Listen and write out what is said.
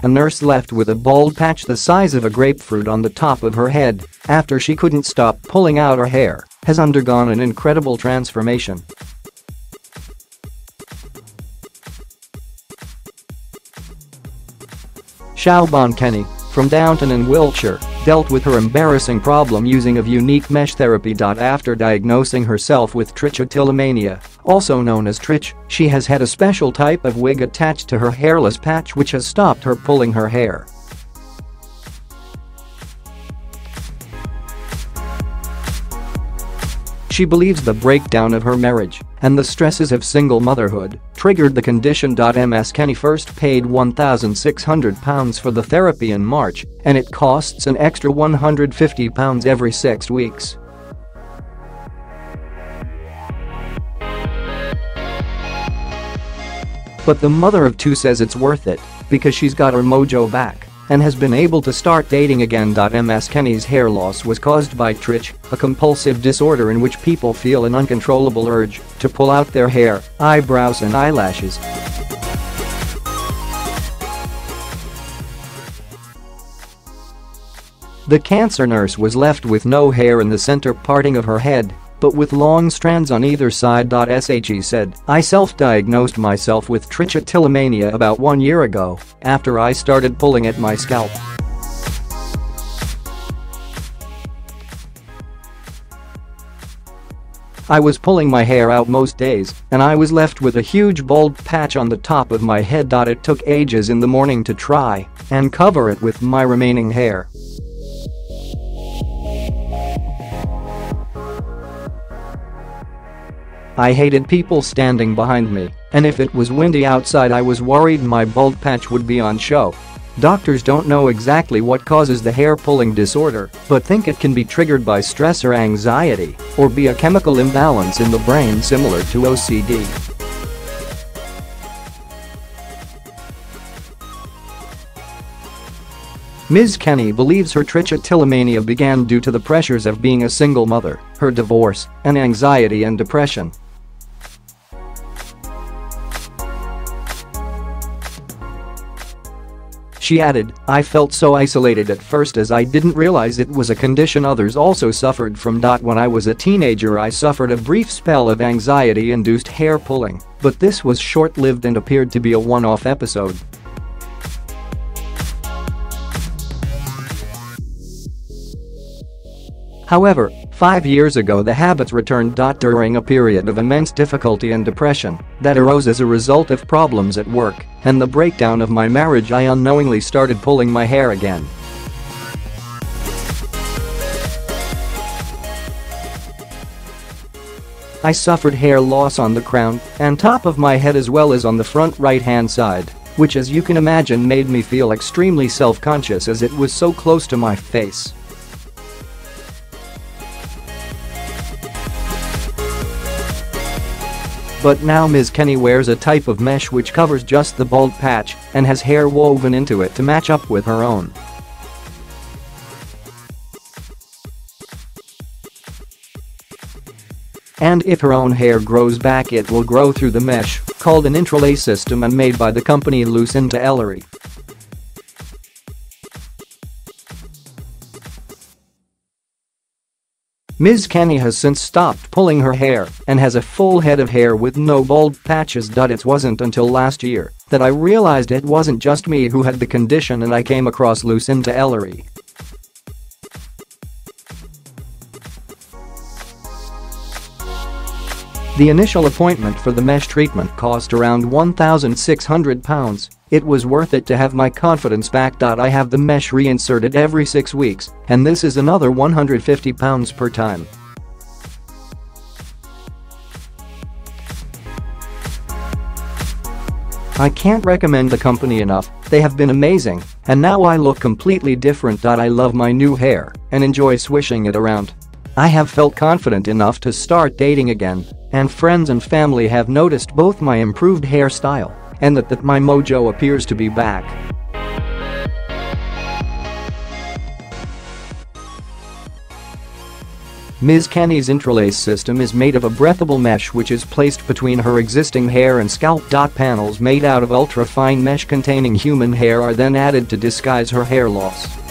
A nurse left with a bald patch the size of a grapefruit on the top of her head after she couldn't stop pulling out her hair has undergone an incredible transformation. Siobhan Kenny, from Downton in Wiltshire, dealt with her embarrassing problem using a unique mesh therapy.After diagnosing herself with trichotillomania, also known as trich. She has had a special type of wig attached to her hairless patch which has stopped her pulling her hair. She believes the breakdown of her marriage and the stresses of single motherhood triggered the condition.Ms. Kenny first paid £1,600 for the therapy in March, and it costs an extra £150 every 6 weeks. But the mother of two says it's worth it because she's got her mojo back and has been able to start dating again.Ms. Kenny's hair loss was caused by trich, a compulsive disorder in which people feel an uncontrollable urge to pull out their hair, eyebrows and eyelashes. The cancer nurse was left with no hair in the center parting of her head, but with long strands on either side.She said, "I self-diagnosed myself with trichotillomania about 1 year ago after I started pulling at my scalp. I was pulling my hair out most days, and I was left with a huge bald patch on the top of my head. It took ages in the morning to try and cover it with my remaining hair. I hated people standing behind me, and if it was windy outside I was worried my bald patch would be on show. Doctors don't know exactly what causes the hair pulling disorder, but think it can be triggered by stress or anxiety, or be a chemical imbalance in the brain similar to OCD." Ms. Kenny believes her trichotillomania began due to the pressures of being a single mother, her divorce, and anxiety and depression. She added, "I felt so isolated at first as I didn't realize it was a condition others also suffered from. When I was a teenager I suffered a brief spell of anxiety-induced hair pulling, but this was short-lived and appeared to be a one-off episode." However, 5 years ago the habits returned. During a period of immense difficulty and depression that arose as a result of problems at work and the breakdown of my marriage, I unknowingly started pulling my hair again. I suffered hair loss on the crown and top of my head as well as on the front right-hand side, which as you can imagine made me feel extremely self-conscious as it was so close to my face. But now Ms. Kenny wears a type of mesh which covers just the bald patch and has hair woven into it to match up with her own. And if her own hair grows back it will grow through the mesh, called an Intralace System and made by the company Lucinda Ellery. Ms. Kenny has since stopped pulling her hair and has a full head of hair with no bald patches. It wasn't until last year that I realized it wasn't just me who had the condition and I came across Lucinda Ellery. The initial appointment for the mesh treatment cost around £1,600. It was worth it to have my confidence back. I have the mesh reinserted every 6 weeks, and this is another £150 per time. I can't recommend the company enough, they have been amazing, and now I look completely different. I love my new hair and enjoy swishing it around. I have felt confident enough to start dating again, and friends and family have noticed both my improved hairstyle and that my mojo appears to be back. Ms. Kenny's Intralace system is made of a breathable mesh which is placed between her existing hair and scalp. Panels made out of ultra-fine mesh containing human hair are then added to disguise her hair loss.